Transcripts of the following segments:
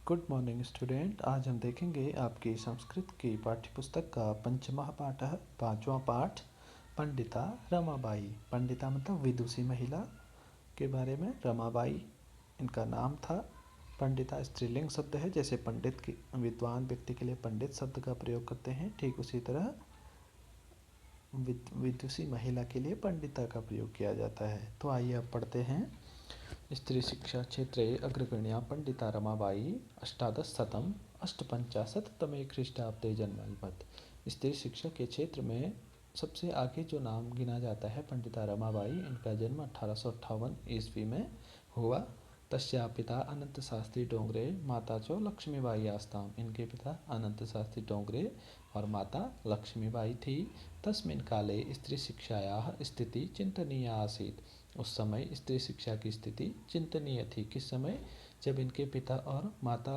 Good morning student. आज हम देखेंगे आपकी संस्कृत की पाठ्यपुस्तक का पंचमः पाठः पांचवा पाठ पंडिता रमाबाई। पंडिता मतलब विदुषी महिला के बारे में। रमाबाई इनका नाम था। पंडिता स्त्रीलिंग शब्द है, जैसे पंडित की विद्वान व्यक्ति के लिए पंडित शब्द का प्रयोग करते हैं, ठीक उसी तरह विदुषी महिला के लिए पंडिता का प्रयोग किया जाता है। तो आइए अब पढ़ते हैं। स्त्री शिक्षा क्षेत्रे अग्रगण्या पंडिता रमाबाई अष्टादशशतम् अष्टपञ्चाशत्तमे ख्रीष्टाब्दे जन्मलभत। स्त्री शिक्षा के क्षेत्र में सबसे आगे जो नाम गिना जाता है पंडिता रमाबाई। इनका जन्म 1858 ईस्वी में हुआ। तस्या पिता अनंत शास्त्री डोंगरे माता च लक्ष्मीबाई आस्ताम। इनके पिता अनंत शास्त्री डोंगरे और माता लक्ष्मीबाई थी। तस्मिन् काले स्त्री शिक्षायाः स्थिति चिंतनीया आसीत्। उस समय स्त्री शिक्षा की स्थिति चिंतनीय थी। किस समय? जब इनके पिता और माता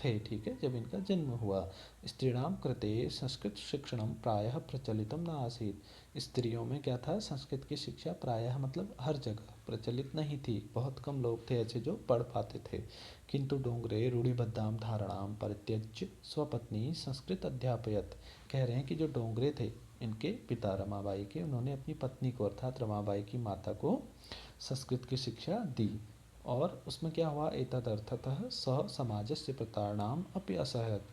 थे, ठीक है, जब इनका जन्म हुआ। स्त्रीणाम कृते संस्कृत शिक्षणम प्रायः प्रचलितम न आसीत्। स्त्रियों में क्या था? संस्कृत की शिक्षा प्रायः मतलब हर जगह प्रचलित नहीं थी। बहुत कम लोग थे ऐसे जो पढ़ पाते थे। किंतु डोंगरे रूढ़िबद्धाम धारणाम परित्यज्य स्वपत्नी संस्कृत अध्यापयत। कह रहे हैं कि जो डोंगरे थे इनके पिता रमाबाई के, उन्होंने अपनी पत्नी को अर्थात रमाबाई की माता को संस्कृत की शिक्षा दी। और उसमें क्या हुआ? एतदर्थतः सह समाजस्य प्रताड़नाम अपि असहयत।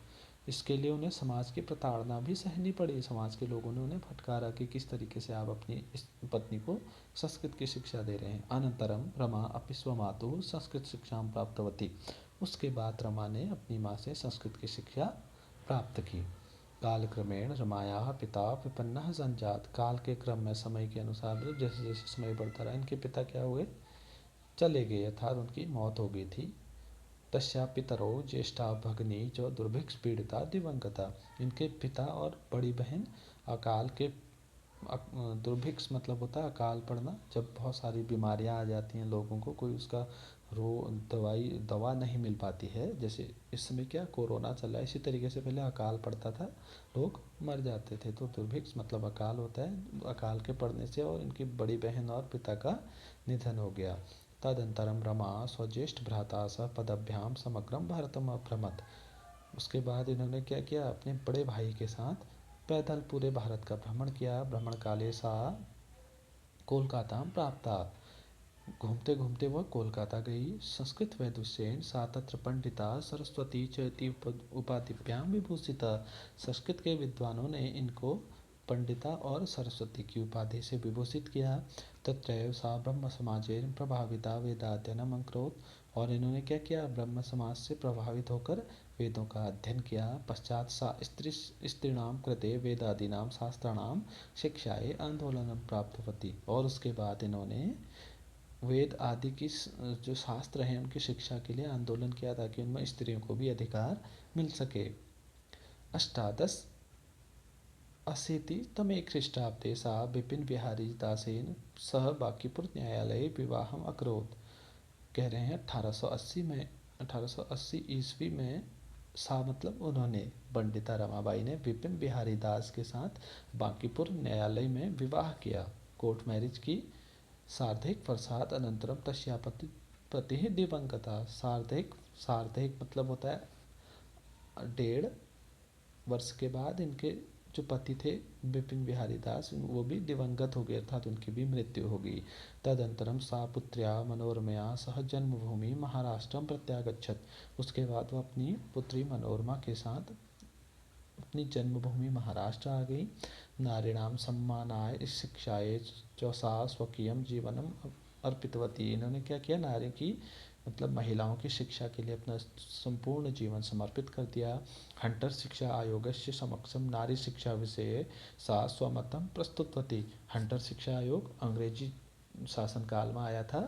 इसके लिए उन्हें समाज की प्रताड़ना भी सहनी पड़ी। समाज के लोगों ने उन्हें फटकारा कि किस तरीके से आप अपनी इस पत्नी को संस्कृत की शिक्षा दे रहे हैं। अनंतरम रमा अपि स्वमातुः संस्कृत शिक्षा प्राप्तवती। उसके बाद रमा ने अपनी माँ से संस्कृत की शिक्षा प्राप्त की। कालक्रमेण रमायाः पिता विपन्नः संजात। काल के क्रम में, समय के अनुसार जैसे जैसे समय बढ़ता रहा, इनके पिता क्या हुए? चले गए, अर्थात उनकी मौत हो गई थी। तस्या पितरो ज्येष्ठा भगिनी जो दुर्भिक्ष पीड़िता दिवंगता। इनके पिता और बड़ी बहन अकाल के दुर्भिक्ष मतलब होता है अकाल पड़ना। जब बहुत सारी बीमारियां आ जाती हैं लोगों को, कोई उसका दवा नहीं मिल पाती है। जैसे इस समय क्या कोरोना चल रहा है, इसी तरीके से पहले अकाल पड़ता था, लोग मर जाते थे। तो दुर्भिक्ष मतलब अकाल होता है। अकाल के पड़ने से और इनकी बड़ी बहन और पिता का निधन हो गया। तदंतरम रमा स्वज्येष्ठ भ्राता सह पदभ्याम समग्रम भारतम अभ्रमत। उसके बाद इन्होंने क्या किया? अपने बड़े भाई के साथ पैदल पूरे भारत का भ्रमण किया। भ्रमण काले सा कोलकाता प्राप्ता। घूमते घूमते वह कोलकाता गई। संस्कृत वैदुष्येन सा तत्र पंडिता सरस्वती चेति उपाधिभ्याम विभूषिता। संस्कृत के विद्वानों ने इनको पंडिता और सरस्वती की उपाधि से विभूषित किया। तत्रैव सा ब्रह्म समाजेन प्रभाविता वेदाध्ययनम अकरोत्। और इन्होंने क्या किया? ब्रह्म समाज से प्रभावित होकर वेदों का अध्ययन किया। पश्चात सा स्त्रीणाम कृते वेदादीनाम शास्त्राणाम शिक्षाए आंदोलनम प्राप्तवती। और उसके बाद इन्होंने वेद आदि की जो शास्त्र हैं उनकी शिक्षा के लिए आंदोलन किया ताकि उनमें स्त्रियों को भी अधिकार मिल सके। अष्टादश अशीतितमे ख्रीष्टाब्दे सा विपिन बिहारी दासेन सह बांकीपुर न्यायालये विवाहम अकरोत्। कह रहे हैं 1880 में 1880 ईस्वी में सा मतलब उन्होंने, पंडिता रमाबाई ने विपिन बिहारी दास के साथ बांकीपुर न्यायालय में विवाह किया, कोर्ट मैरिज की। सार्धैक वर्षात् अनंतरम तस्या पति दिवंगता। सार्धैक मतलब होता है 1.5 वर्ष के बाद इनके जो पति थे विपिन बिहारी दास, वो भी दिवंगत हो गए, अर्थात उनकी भी मृत्यु हो गई। तदंतरम सा पुत्र्या मनोरमया सह जन्मभूमि महाराष्ट्रम प्रत्यागच्छत। उसके बाद वो अपनी पुत्री मनोरमा के साथ अपनी जन्मभूमि महाराष्ट्र आ गई। नारीणाम सम्मानाय शिक्षाए च स्वकीयम जीवनम अर्पितवती। इन्होंने क्या किया? नारी की मतलब महिलाओं की शिक्षा के लिए अपना संपूर्ण जीवन समर्पित कर दिया। हंटर शिक्षा आयोगस्य समक्षम नारी शिक्षा विषय सा स्वमतम प्रस्तुतवती। हंटर शिक्षा आयोग अंग्रेजी शासनकाल में आया था।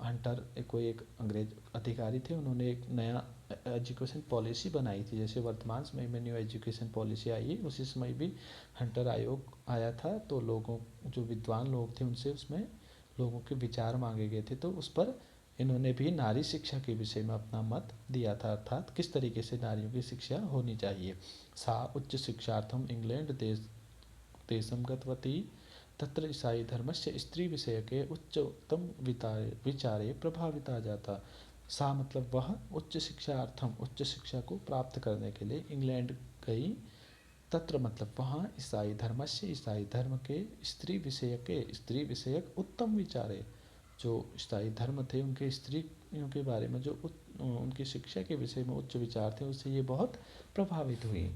हंटर कोई एक अंग्रेज अधिकारी थे, उन्होंने एक नया एजुकेशन पॉलिसी बनाई थी। जैसे वर्तमान समय में न्यू एजुकेशन पॉलिसी आई है, उसी समय भी हंटर आयोग आया था। तो लोगों, जो विद्वान लोग थे, उनसे उसमें लोगों के विचार मांगे गए थे। तो उस पर इन्होंने भी नारी शिक्षा के विषय में अपना मत दिया था, अर्थात किस तरीके से नारियों की शिक्षा होनी चाहिए। सा उच्च शिक्षार्थम इंग्लैंड देशम गतवती। तत्र ईसाई धर्मस्य स्त्री विषय के उच्चतम विचारे प्रभाविता जाता। सा मतलब वह उच्च शिक्षार्थम उच्च शिक्षा को प्राप्त करने के लिए इंग्लैंड गई। तत्र मतलब वहाँ ईसाई धर्मस्य ईसाई धर्म के स्त्री विषयक उत्तम विचारे, जो ईसाई धर्म थे उनके स्त्रियों के बारे में जो उनकी शिक्षा के विषय में उच्च विचार थे, उससे ये बहुत प्रभावित हुई।